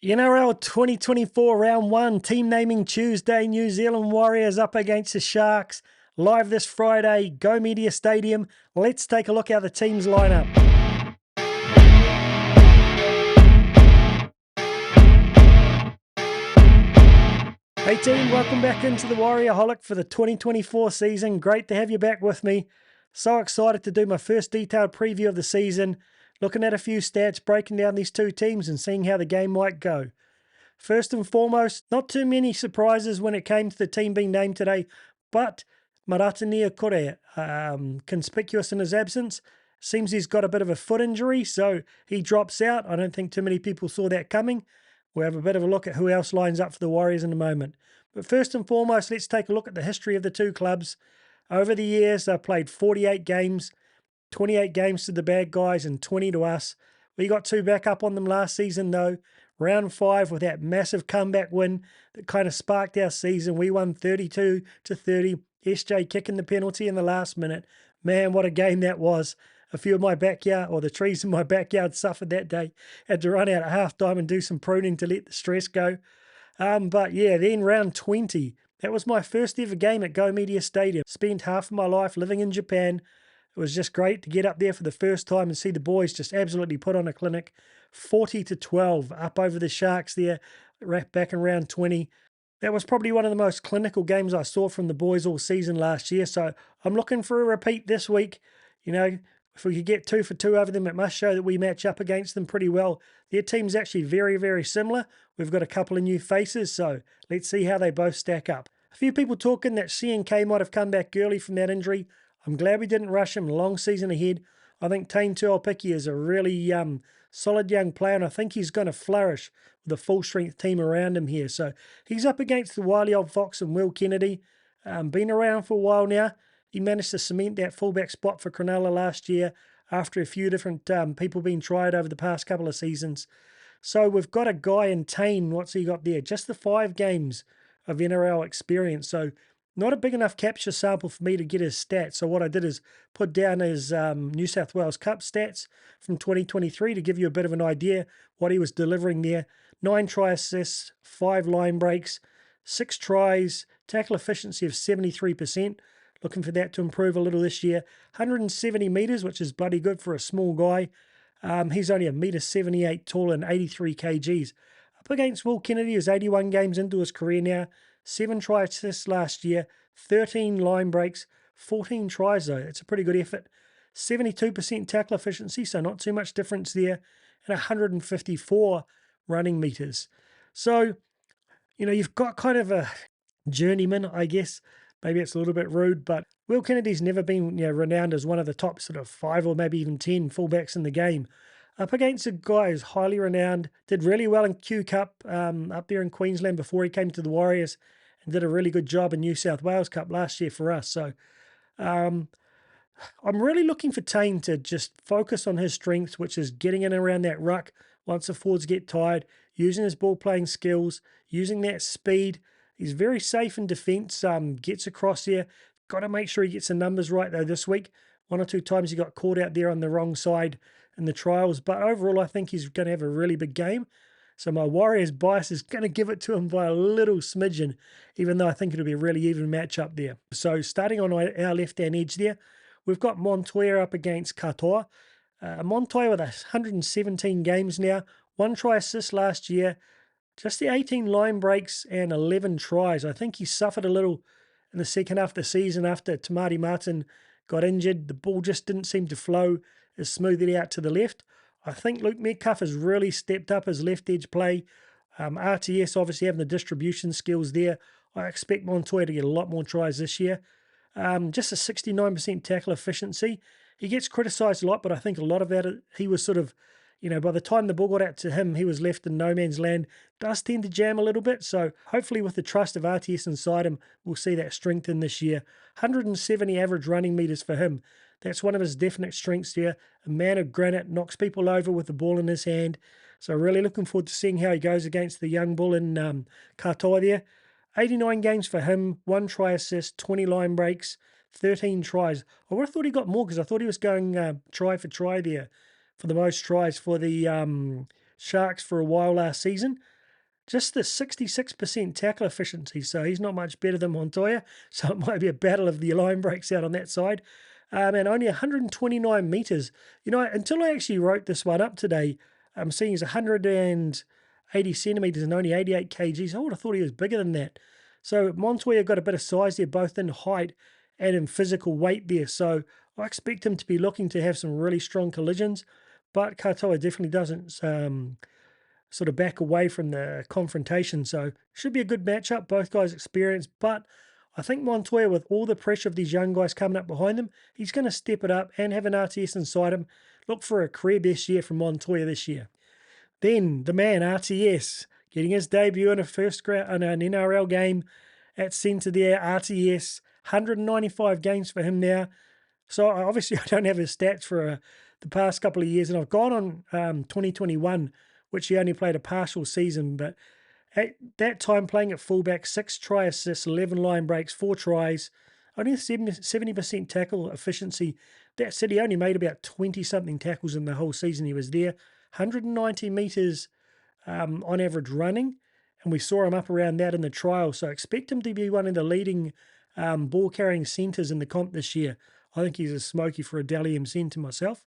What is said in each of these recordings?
NRL 2024 Round 1, Team Naming Tuesday, New Zealand Warriors up against the Sharks. Live this Friday, Go Media Stadium. Let's take a look how the teams line up. Hey team, welcome back into the Warriorholic for the 2024 season. Great to have you back with me. So excited to do my first detailed preview of the season, looking at a few stats, breaking down these two teams and seeing how the game might go. First and foremost, not too many surprises when it came to the team being named today, but Maratinea Kore, conspicuous in his absence. Seems he's got a bit of a foot injury, so he drops out. I don't think too many people saw that coming. We'll have a bit of a look at who else lines up for the Warriors in a moment. But first and foremost, let's take a look at the history of the two clubs. Over the years, they've played 48 games, 28 games to the bad guys and 20 to us. We got two back up on them last season, though. Round 5 with that massive comeback win that kind of sparked our season. We won 32-30. SJ kicking the penalty in the last minute. Man, what a game that was. A few of my backyard, or the trees in my backyard, suffered that day. Had to run out at halftime and do some pruning to let the stress go. But yeah, then round 20. That was my first ever game at Go Media Stadium. Spent half of my life living in Japan. It was just great to get up there for the first time and see the boys just absolutely put on a clinic. 40-12 up over the Sharks there, back in round 20. That was probably one of the most clinical games I saw from the boys all season last year. So I'm looking for a repeat this week. You know, if we could get 2 for 2 over them, it must show that we match up against them pretty well. Their team's actually very, very similar. We've got a couple of new faces, so let's see how they both stack up. A few people talking that CNK might have come back early from that injury. I'm glad we didn't rush him. Long season ahead. I think Tane Tuopiki is a really solid young player, and I think he's going to flourish with a full-strength team around him here. So he's up against the wily old Fox and Will Kennedy. Been around for a while now. He managed to cement that fullback spot for Cronulla last year after a few different people being tried over the past couple of seasons. So we've got a guy in Tane. What's he got there? Just the 5 games of NRL experience. So not a big enough capture sample for me to get his stats. So what I did is put down his New South Wales Cup stats from 2023 to give you a bit of an idea what he was delivering there. 9 try assists, 5 line breaks, 6 tries, tackle efficiency of 73%. Looking for that to improve a little this year. 170 metres, which is bloody good for a small guy. He's only a metre 78 tall and 83 kgs. Up against Will Kennedy, who's 81 games into his career now. 7 try assists last year, 13 line breaks, 14 tries though. It's a pretty good effort. 72% tackle efficiency, so not too much difference there. And 154 running metres. So, you know, you've got kind of a journeyman, I guess. Maybe it's a little bit rude, but Will Kennedy's never been renowned as one of the top sort of 5 or maybe even 10 fullbacks in the game. Up against a guy who's highly renowned, did really well in Q Cup up there in Queensland before he came to the Warriors, and did a really good job in New South Wales Cup last year for us. So I'm really looking for Tane to just focus on his strengths, which is getting in around that ruck once the forwards get tired, using his ball playing skills, using that speed. He's very safe in defence, gets across there. Got to make sure he gets the numbers right, though, this week. 1 or 2 times he got caught out there on the wrong side in the trials. But overall, I think he's going to have a really big game. So my Warriors bias is going to give it to him by a little smidgen, even though I think it'll be a really even matchup there. So starting on our left-hand edge there, we've got Montoya up against Katoa. Montoya with 117 games now. 1 try assist last year. Just the 18 line breaks and 11 tries. I think he suffered a little in the second half of the season after Tamati Martin got injured. The ball just didn't seem to flow as smoothly out to the left. I think Luke Metcalf has really stepped up his left edge play. RTS obviously having the distribution skills there. I expect Montoya to get a lot more tries this year. Just a 69% tackle efficiency. He gets criticised a lot, but I think a lot of that, he was sort of, by the time the ball got out to him, he was left in no man's land. Does tend to jam a little bit, so hopefully with the trust of RTS inside him, we'll see that strengthen this year. 170 average running metres for him. That's one of his definite strengths here. A man of granite, knocks people over with the ball in his hand. So really looking forward to seeing how he goes against the young bull in Katoa there. 89 games for him, 1 try assist, 20 line breaks, 13 tries. I would have thought he got more because I thought he was going try for try there for the most tries for the Sharks for a while last season. Just the 66% tackle efficiency, so he's not much better than Montoya, so it might be a battle of the line breaks out on that side. And only 129 metres. You know, until I actually wrote this one up today, I'm seeing he's 180 centimetres and only 88 kgs. I would have thought he was bigger than that. So Montoya got a bit of size there, both in height and in physical weight there. So I expect him to be looking to have some really strong collisions, but Katoa definitely doesn't sort of back away from the confrontation. So should be a good matchup. Both guys experienced, but I think Montoya, with all the pressure of these young guys coming up behind him, he's going to step it up and have an RTS inside him. Look for a career best year from Montoya this year. Then the man RTS getting his debut in a in an NRL game at centre there. RTS, 195 games for him now. So obviously I don't have his stats for the past couple of years, and I've gone on 2021, which he only played a partial season, but at that time playing at fullback, 6 try assists, 11 line breaks, 4 tries, only 70% tackle efficiency. That said, he only made about 20-something tackles in the whole season he was there. 190 metres on average running, and we saw him up around that in the trial, so expect him to be one of the leading ball-carrying centres in the comp this year. I think he's a smoky for a Dally M centre myself.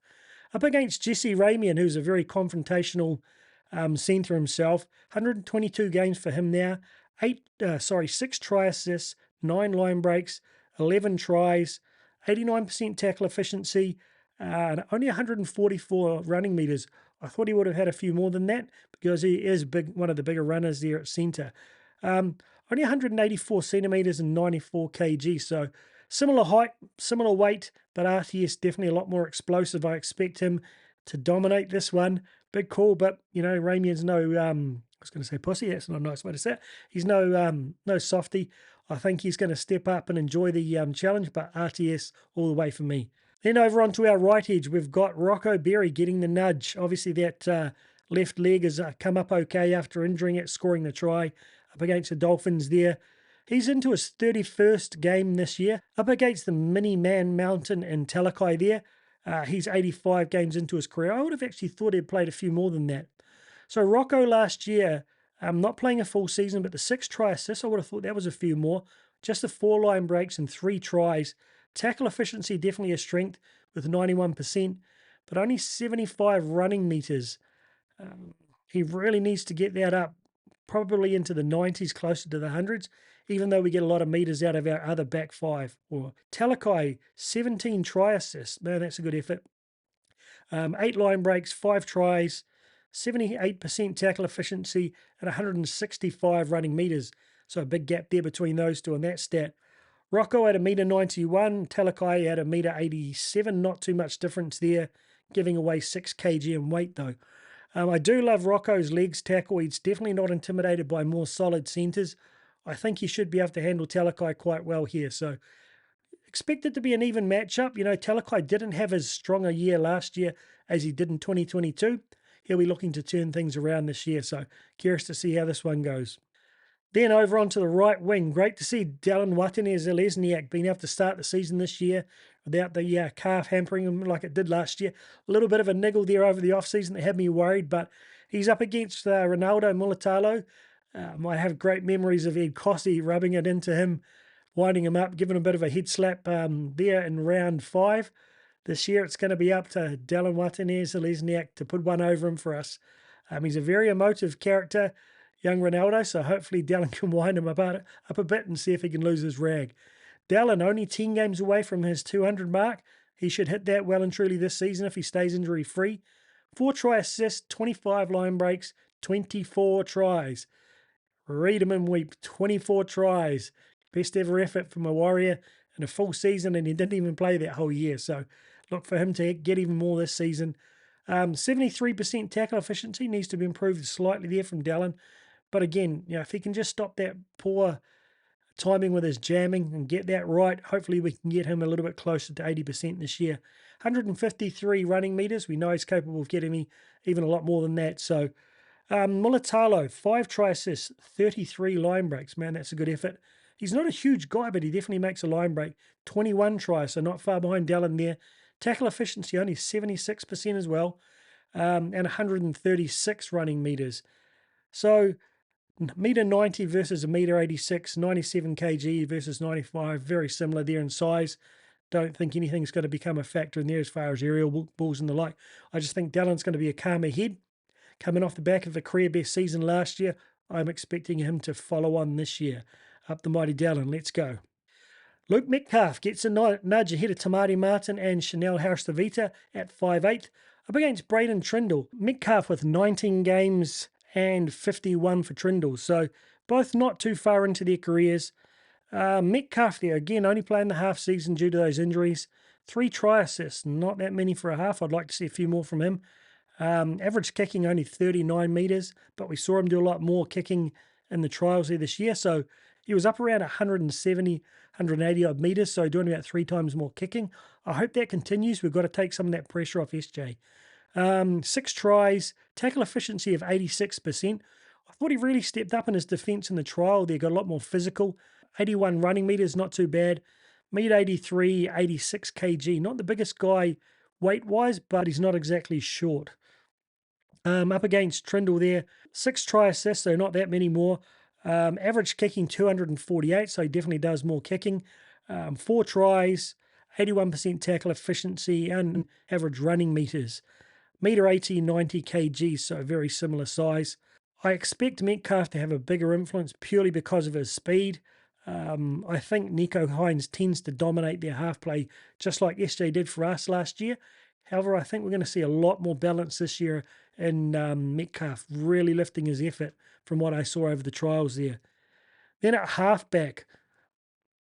Up against Jesse Ramian, who's a very confrontational centre himself. 122 games for him now. 6 try assists, 9 line breaks, 11 tries, 89% tackle efficiency, and only 144 running metres. I thought he would have had a few more than that because he is one of the bigger runners there at centre. Only 184 centimetres and 94 kg, so similar height, similar weight, but RTS definitely a lot more explosive. I expect him to dominate this one. Big call, but, you know, Ramian's no, I was going to say pussy, that's not a nice way to say it. He's no softy. I think he's going to step up and enjoy the challenge, but RTS all the way for me. Then over onto our right edge, we've got Rocco Berry getting the nudge. Obviously that left leg has come up okay after injuring it, scoring the try up against the Dolphins there. He's into his 31st game this year, up against the mini man Mountain and Talakai there. He's 85 games into his career. I would have actually thought he'd played a few more than that. So Rocco last year, not playing a full season, but the 6 try assists, I would have thought that was a few more. Just the 4 line breaks and 3 tries. Tackle efficiency definitely a strength with 91%, but only 75 running metres. He really needs to get that up, probably into the 90s, closer to the 100s, even though we get a lot of metres out of our other back 5. Or Talakai, 17 try assists. Man, that's a good effort. 8 line breaks, 5 tries, 78% tackle efficiency, and 165 running metres. So a big gap there between those two on that stat. Rocco at 1.91 m, Talakai at 1.87 m, not too much difference there, giving away 6 kg in weight though. I do love Rocco's legs tackle. He's definitely not intimidated by more solid centres. I think he should be able to handle Talakai quite well here. So expect it to be an even matchup. You know, Talakai didn't have as strong a year last year as he did in 2022. He'll be looking to turn things around this year. So curious to see how this one goes. Then over onto the right wing, great to see Dallin Watene-Zelezniak being able to start the season this year without the calf hampering him like it did last year. A little bit of a niggle there over the off-season that had me worried, but he's up against Ronaldo Mulitalo. I have great memories of Ed Cossey rubbing it into him, winding him up, giving him a bit of a head slap there in round 5. This year it's going to be up to Dallin Watene-Zelezniak to put one over him for us. He's a very emotive character, young Ronaldo, so hopefully Dallin can wind him up a bit and see if he can lose his rag. Dallin only 10 games away from his 200 mark. He should hit that well and truly this season if he stays injury-free. 4 try assists, 25 line breaks, 24 tries. Read him and weep, 24 tries. Best ever effort from a Warrior in a full season, and he didn't even play that whole year. So look for him to get even more this season. 73% tackle efficiency needs to be improved slightly there from Dallin. But again, you know, if he can just stop that poor timing with his jamming and get that right, hopefully we can get him a little bit closer to 80% this year. 153 running metres. We know he's capable of getting me even a lot more than that. So Mulitalo, 5 try assists, 33 line breaks. Man, that's a good effort. He's not a huge guy, but he definitely makes a line break. 21 tries, so not far behind Dallin there. Tackle efficiency, only 76% as well. and 136 running meters. So meter 90 versus a meter 86, 97 kg versus 95, very similar there in size. Don't think anything's going to become a factor in there as far as aerial balls and the like. I just think Dallon's going to be a calmer head. Coming off the back of a career best season last year, I'm expecting him to follow on this year. Up the mighty Dallon, let's go. Luke Metcalf gets a nudge ahead of Tamari Martin and Chanel Harris-Tavita at 5'8", up against Braden Trindle. Metcalf with 19 games and 51 for Trindle, so both not too far into their careers. Metcalf there, again, only playing the half season due to those injuries. 3 try assists, not that many for a half. I'd like to see a few more from him. Average kicking only 39 metres, but we saw him do a lot more kicking in the trials there this year. So he was up around 170, 180 odd metres, so doing about 3 times more kicking. I hope that continues. We've got to take some of that pressure off SJ. 6 tries, tackle efficiency of 86%. I thought he really stepped up in his defence in the trial there, got a lot more physical. 81 running metres, not too bad. Meter 83, 86 kg. Not the biggest guy weight-wise, but he's not exactly short. Up against Trindle there. 6 try assists, so not that many more. Average kicking 248, so he definitely does more kicking. 4 tries, 81% tackle efficiency, and average running meters. Meter 80, 90 kg, so very similar size. I expect Metcalf to have a bigger influence purely because of his speed. I think Nicho Hynes tends to dominate their half play just like SJ did for us last year. However, I think we're going to see a lot more balance this year in Metcalf really lifting his effort from what I saw over the trials there. Then at halfback,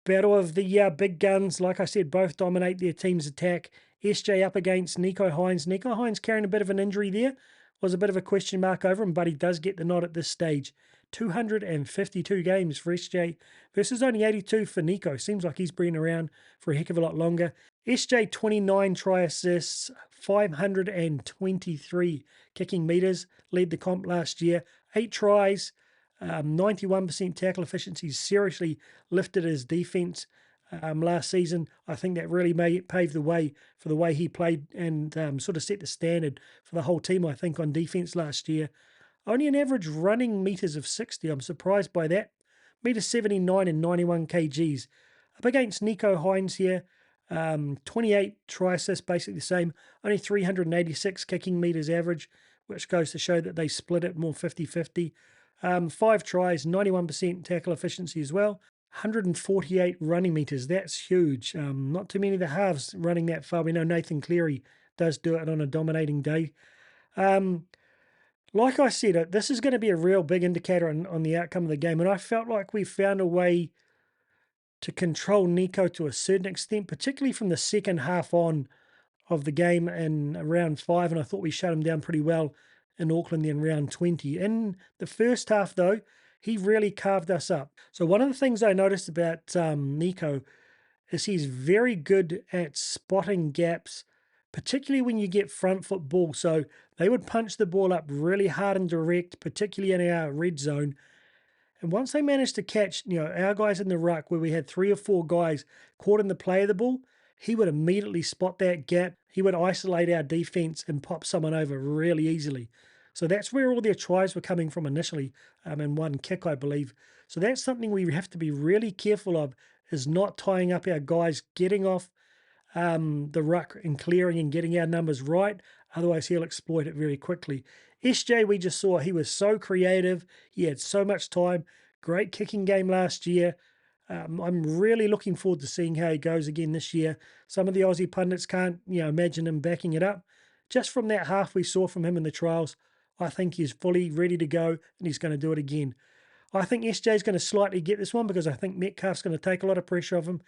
battle of the big guns. Like I said, both dominate their team's attack. SJ up against Nicho Hynes. Nicho Hynes carrying a bit of an injury there. Was a bit of a question mark over him, but he does get the nod at this stage. 252 games for SJ versus only 82 for Nicho. Seems like he's been around for a heck of a lot longer. SJ 29 try assists, 523 kicking meters, led the comp last year. 8 tries, 91% tackle efficiency, seriously lifted his defense last season. I think that really paved the way for the way he played and sort of set the standard for the whole team, I think, on defense last year. Only an average running meters of 60. I'm surprised by that. Meter 79 and 91 kgs. Up against Nicho Hynes here. 28 try assists, basically the same. Only 386 kicking meters average, which goes to show that they split it more 50-50. 5 tries, 91% tackle efficiency as well. 148 running meters. That's huge. Not too many of the halves running that far. We know Nathan Cleary does do it on a dominating day. Like I said, this is going to be a real big indicator on the outcome of the game, and I felt like we found a way to control Nicho to a certain extent, particularly from the second half on of the game in round 5, and I thought we shut him down pretty well in Auckland in round 20. In the first half, though, he really carved us up. So one of the things I noticed about Nicho is he's very good at spotting gaps, particularly when you get front foot ball. So they would punch the ball up really hard and direct, particularly in our red zone. And once they managed to catch, our guys in the ruck where we had 3 or 4 guys caught in the play of the ball, he would immediately spot that gap. He would isolate our defense and pop someone over really easily. So that's where all their tries were coming from initially, in one kick, I believe. So that's something we have to be really careful of, is not tying up our guys, getting off the ruck and clearing and getting our numbers right. Otherwise, he'll exploit it very quickly. SJ, we just saw, he was so creative. He had so much time. Great kicking game last year. I'm really looking forward to seeing how he goes again this year. Some of the Aussie pundits can't, imagine him backing it up. Just from that half we saw from him in the trials, I think he's fully ready to go and he's going to do it again. I think SJ's going to slightly get this one because I think Metcalf's going to take a lot of pressure off him.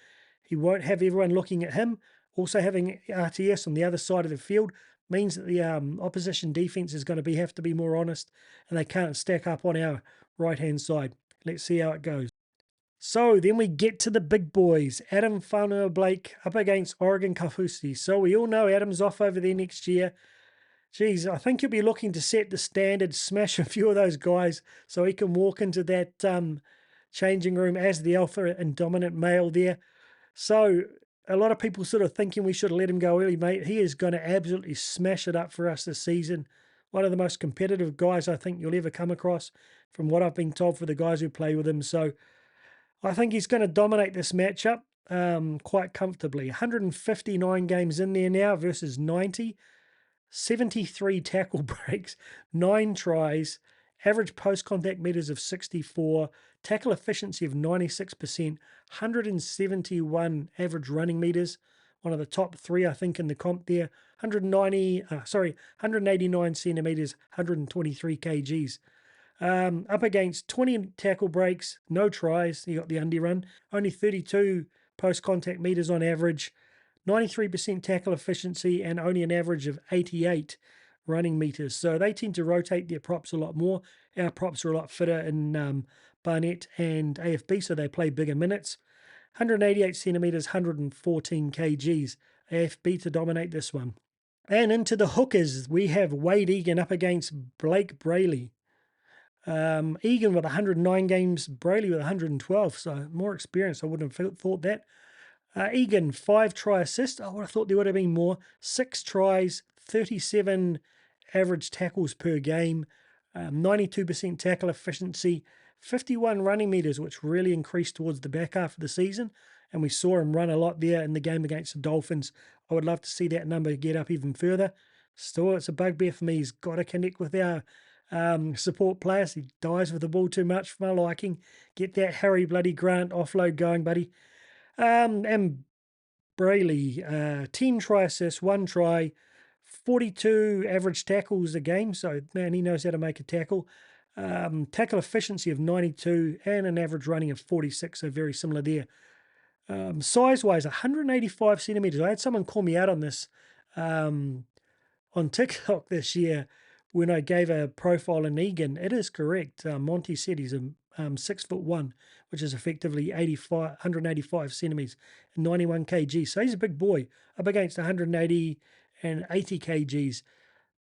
He won't have everyone looking at him. Also having RTS on the other side of the field means that the opposition defense is going to have to be more honest and they can't stack up on our right-hand side. Let's see how it goes. So then we get to the big boys. Adam Whanua-Blake up against Oregon Kaufusi. So we all know Adam's off over there next year. Geez, I think he'll be looking to set the standard, smash a few of those guys so he can walk into that changing room as the alpha and dominant male there. So a lot of people sort of thinking we should have let him go early, mate. He is going to absolutely smash it up for us this season. One of the most competitive guys I think you'll ever come across, from what I've been told for the guys who play with him. So I think he's going to dominate this matchup quite comfortably. 159 games in there now versus 90. 73 tackle breaks, 9 tries, average post-contact meters of 64, tackle efficiency of 96%, 171 average running meters, one of the top 3 I think in the comp there. 189 centimeters, 123 kgs. Up against 20 tackle breaks, no tries. He got the undie run. Only 32 post-contact meters on average, 93% tackle efficiency, and only an average of 88 running meters. So they tend to rotate their props a lot more. Our props are a lot fitter in Barnett and AFB, so they play bigger minutes. 188 centimeters, 114 kgs. AFB to dominate this one. And into the hookers, we have Wade Egan up against Blake Brayley. Egan with 109 games, Brayley with 112, so more experience. I wouldn't have thought that. Egan, 5 try assists. I would have thought there would have been more. 6 tries, 37 average tackles per game, 92% tackle efficiency, 51 running meters, which really increased towards the back half of the season. And we saw him run a lot there in the game against the Dolphins. I would love to see that number get up even further. Still, it's a bugbear for me. He's got to connect with our support players. He dives with the ball too much for my liking. Get that Harry bloody Grant offload going, buddy. And Brayley, 10 try assists, 1 try, 42 average tackles a game. So, man, he knows how to make a tackle. Tackle efficiency of 92 and an average running of 46, so very similar there. Size-wise, 185 centimeters. I had someone call me out on this on TikTok this year when I gave a profile in Egan. It is correct. Monty said he's a 6'1", which is effectively 185 centimeters and 91 kg. So he's a big boy up against 180 and 80 kgs.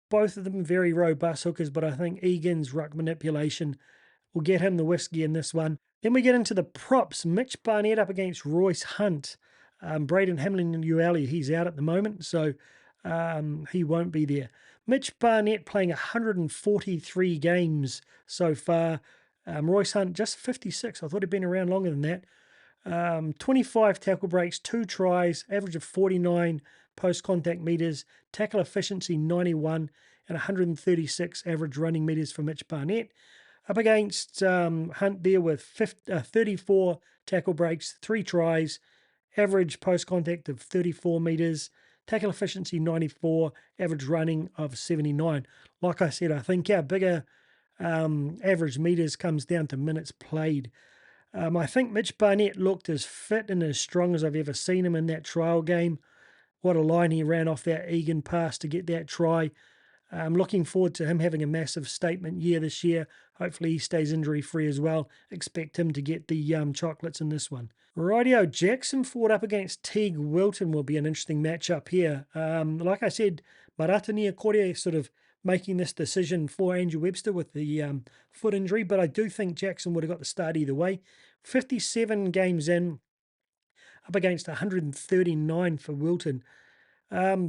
Both of them very robust hookers, but I think Egan's ruck manipulation will get him the whiskey in this one. Then we get into the props. Mitch Barnett up against Royce Hunt. Braden Hamlin and Ueli, he's out at the moment, so he won't be there. Mitch Barnett playing 143 games so far. Royce Hunt just 56. I thought he'd been around longer than that. 25 tackle breaks, 2 tries, average of 49 post-contact meters, tackle efficiency 91, and 136 average running meters for Mitch Barnett. Up against Hunt there with 34 tackle breaks, 3 tries, average post-contact of 34 meters, tackle efficiency 94, average running of 79. Like I said, I think our bigger average meters comes down to minutes played. I think Mitch Barnett looked as fit and as strong as I've ever seen him in that trial game. What a line he ran off that Egan pass to get that try. I'm looking forward to him having a massive statement year this year. Hopefully he stays injury-free as well. Expect him to get the chocolates in this one. Rightio, Jackson Ford up against Teague Wilton will be an interesting matchup here. Like I said, Marata Niokore sort of making this decision for Andrew Webster with the foot injury, but I do think Jackson would have got the start either way. 57 games in, up against 139 for Wilton.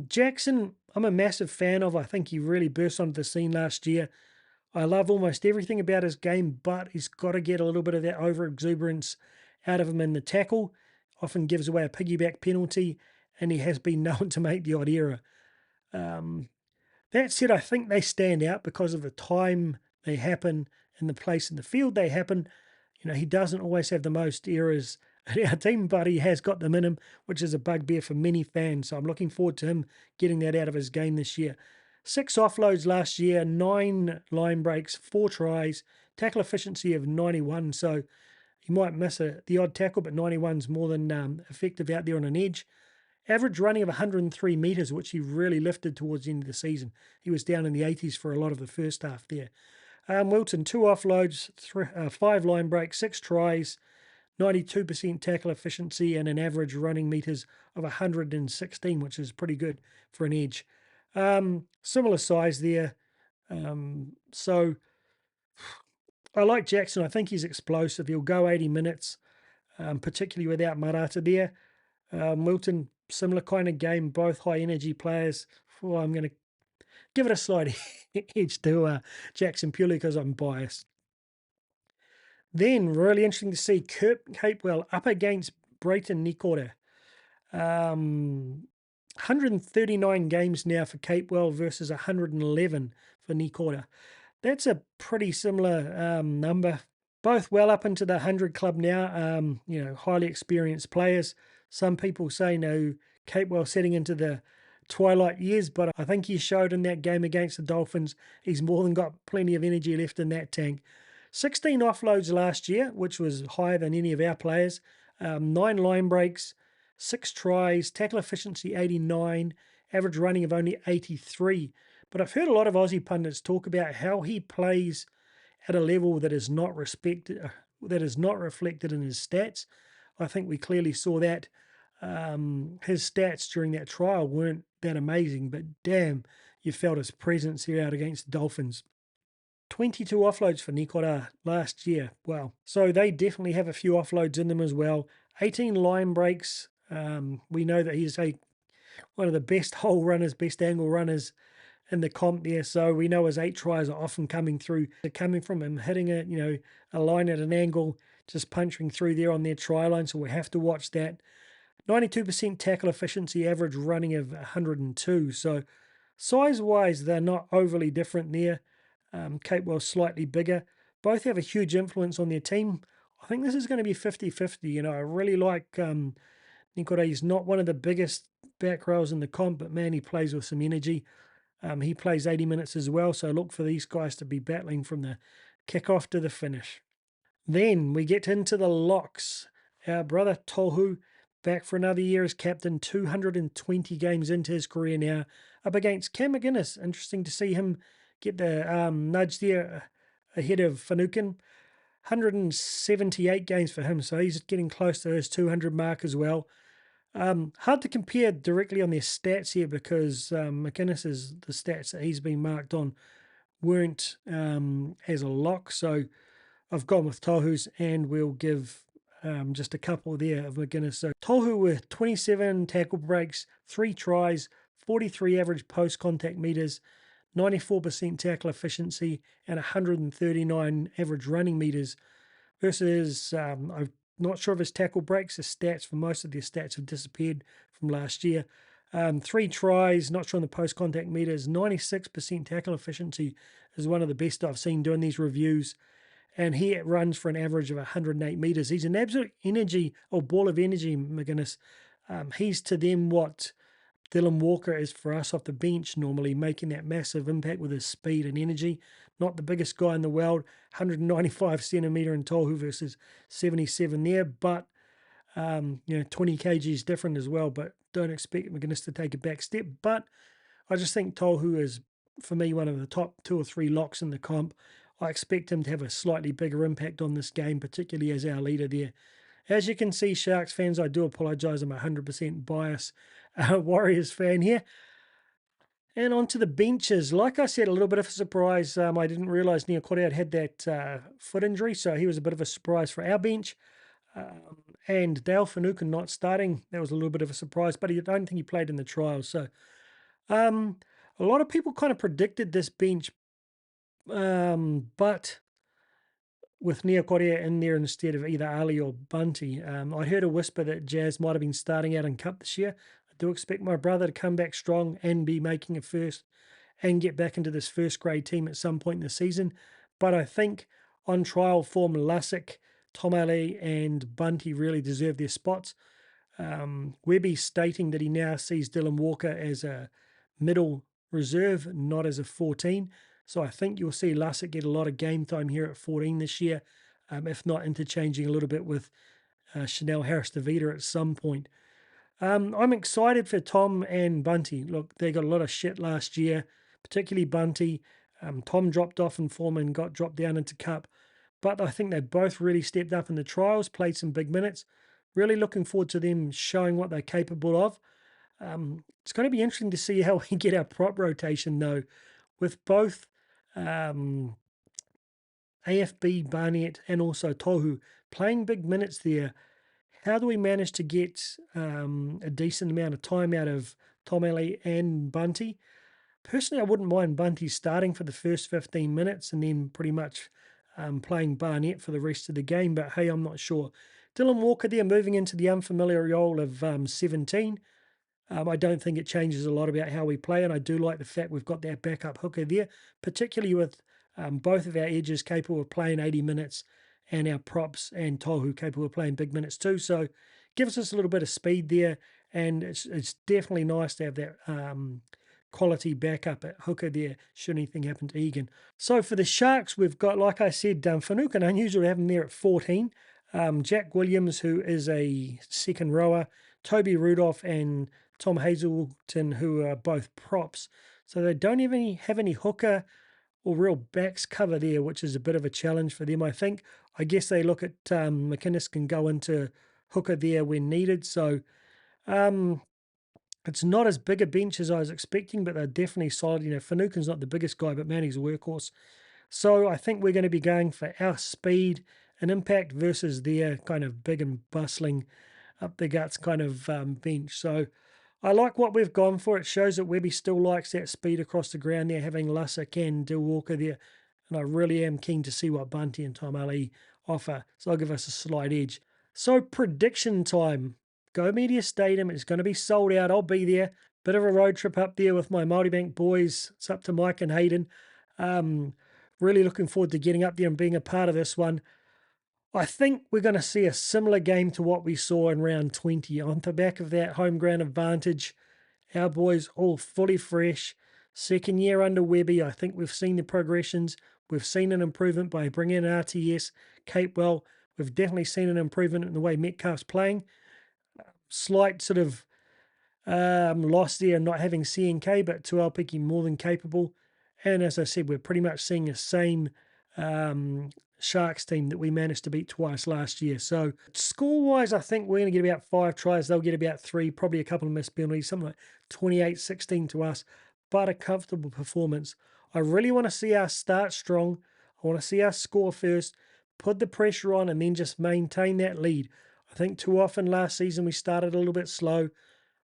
Jackson, I'm a massive fan of. I think he really burst onto the scene last year. I love almost everything about his game, but he's got to get a little bit of that over-exuberance out of him in the tackle. Often gives away a piggyback penalty, and he has been known to make the odd error. That said, I think they stand out because of the time they happen and the place in the field they happen. You know, he doesn't always have the most errors at our team, but he has got them in him, which is a bugbear for many fans. So I'm looking forward to him getting that out of his game this year. 6 offloads last year, 9 line breaks, 4 tries, tackle efficiency of 91. So he might miss the odd tackle, but 91's more than effective out there on an edge. Average running of 103 metres, which he really lifted towards the end of the season. He was down in the 80s for a lot of the first half there. Wilton, 2 offloads, 5 line breaks, 6 tries, 92% tackle efficiency, and an average running metres of 116, which is pretty good for an edge. Similar size there. So I like Jackson. I think he's explosive. He'll go 80 minutes, particularly without Marata there. Wilton, similar kind of game, both high energy players. Oh, I'm going to give it a slight edge to Jackson purely because I'm biased. Then, really interesting to see Capewell up against Brayton Nikora. 139 games now for Capewell versus 111 for Nikora. That's a pretty similar number. Both well up into the 100 club now, highly experienced players. Some people say no, Capewell setting into the twilight years, but I think he showed in that game against the Dolphins he's more than got plenty of energy left in that tank. 16 offloads last year, which was higher than any of our players. 9 line breaks, 6 tries, tackle efficiency 89, average running of only 83. But I've heard a lot of Aussie pundits talk about how he plays at a level that is not reflected in his stats. I think we clearly saw that. His stats during that trial weren't that amazing, but damn, you felt his presence here out against the Dolphins. 22 offloads for Nikora last year. Wow. So they definitely have a few offloads in them as well. 18 line breaks. We know that he's one of the best hole runners, best angle runners in the comp there. So we know his 8 tries are often coming through. They're coming from him hitting it, a line at an angle, just punching through there on their try line. So we have to watch that. 92% tackle efficiency, average running of 102. So size-wise, they're not overly different there. Capewell's slightly bigger. Both have a huge influence on their team. I think this is going to be 50-50. I really like Nikora. He's not one of the biggest back rows in the comp, but man, he plays with some energy. He plays 80 minutes as well, so look for these guys to be battling from the kickoff to the finish. Then we get into the locks. Our brother Tohu, back for another year as captain, 220 games into his career now, up against Cam McInnes. Interesting to see him get the nudge there ahead of Finucane. 178 games for him, so he's getting close to his 200 mark as well. Hard to compare directly on their stats here because McInnes, the stats that he's been marked on weren't as a lock, so I've gone with Tohu's, and we'll give just a couple there of McInnes. So Tohu with 27 tackle breaks, 3 tries, 43 average post-contact meters, 94% tackle efficiency, and 139 average running meters versus, I'm not sure of his tackle breaks. His stats, for most of their stats, have disappeared from last year. 3 tries, not sure on the post-contact meters, 96% tackle efficiency is one of the best I've seen doing these reviews. And he runs for an average of 108 meters. He's an absolute energy, or ball of energy, McInnes. He's to them what Dylan Walker is for us off the bench normally, making that massive impact with his speed and energy. Not the biggest guy in the world, 195 centimetre in Tohu versus 77 there, but 20 kgs different as well, but don't expect McInnes to take a back step. But I just think Tohu is, for me, one of the top 2 or 3 locks in the comp. I expect him to have a slightly bigger impact on this game, particularly as our leader there. As you can see, Sharks fans, I do apologise. I'm 100% biased Warriors fan here. And on to the benches. Like I said, a little bit of a surprise. I didn't realise Nikora had that foot injury, so he was a bit of a surprise for our bench. And Dale Finucane not starting, that was a little bit of a surprise, but I don't think he played in the trials. So a lot of people kind of predicted this bench, but with Nikora in there instead of either Ali or Bunty. I heard a whisper that Jazz might have been starting out in Cup this year. I do expect my brother to come back strong and be making a first and get back into this first grade team at some point in the season. But I think on trial form, Lussick, Tom Ali and Bunty really deserve their spots. Webby stating that he now sees Dylan Walker as a middle reserve, not as a 14. So I think you'll see Lussick get a lot of game time here at 14 this year, if not interchanging a little bit with Chanel Harris-Tavita at some point. I'm excited for Tom and Bunty. Look, they got a lot of shit last year, particularly Bunty. Tom dropped off in form and got dropped down into Cup. But I think they both really stepped up in the trials, played some big minutes. Really looking forward to them showing what they're capable of. It's going to be interesting to see how we get our prop rotation, though, with both AFB, Barnett, and also Tohu playing big minutes there. how do we manage to get a decent amount of time out of Tomele and Bunty? Personally, I wouldn't mind Bunty starting for the first 15 minutes and then pretty much playing Barnett for the rest of the game, but hey, I'm not sure. Dylan Walker there moving into the unfamiliar role of 17. I don't think it changes a lot about how we play, and I do like the fact we've got that backup hooker there, particularly with both of our edges capable of playing 80 minutes and our props and Tohu capable of playing big minutes too. So gives us a little bit of speed there, and it's definitely nice to have that quality backup at hooker there should anything happen to Egan. So for the Sharks, we've got, like I said, Finucane, unusual to have him there at 14. Jack Williams, who is a second rower, Toby Rudolph and Tom Hazelton, who are both props. So they don't even have any hooker or real backs cover there, which is a bit of a challenge for them, I think. I guess they look at McInnes can go into hooker there when needed. So it's not as big a bench as I was expecting, but they're definitely solid. You know, Finucane's not the biggest guy, but man, he's a workhorse. So I think we're going to be going for our speed and impact versus their kind of big and bustling up the guts kind of bench. So I like what we've gone for. It shows that Webby still likes that speed across the ground there, having Lussick and Dill Walker there. And I really am keen to see what Bunty and Tom Ali offer. So I'll give us a slight edge. So prediction time. Go Media Stadium. It's going to be sold out. I'll be there. Bit of a road trip up there with my Multibank boys. It's up to Mike and Hayden. Really looking forward to getting up there and being a part of this one. I think we're going to see a similar game to what we saw in round 20. On the back of that home ground advantage, our boys all fully fresh. Second year under Webby, I think we've seen the progressions. We've seen an improvement by bringing in RTS, Capewell. We've definitely seen an improvement in the way Metcalf's playing. Slight sort of loss there not having CNK, but Tuaupiki more than capable. And as I said, we're pretty much seeing the same Sharks team that we managed to beat twice last year. So score-wise, I think we're going to get about 5 tries. They'll get about 3, probably a couple of missed penalties, something like 28-16 to us, but a comfortable performance. I really want to see us start strong. I want to see us score first, put the pressure on, and then just maintain that lead. I think too often last season we started a little bit slow.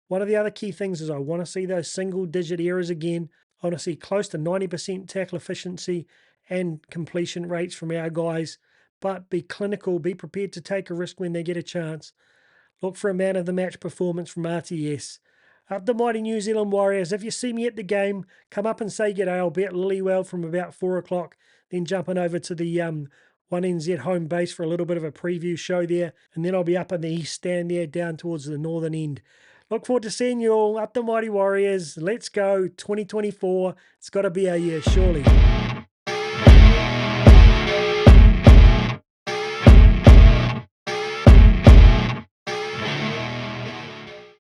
One of the other key things is I want to see those single-digit errors again. I want to see close to 90% tackle efficiency and completion rates from our guys, but be clinical, be prepared to take a risk when they get a chance. Look for a man of the match performance from RTS. Up the mighty New Zealand Warriors. If you see me at the game, come up and say g'day. I'll be at Lilywell from about 4 o'clock, then jumping over to the 1NZ home base for a little bit of a preview show there, and then I'll be up in the east stand there down towards the northern end. Look forward to seeing you all. Up the mighty Warriors. Let's go. 2024. It's got to be our year, surely.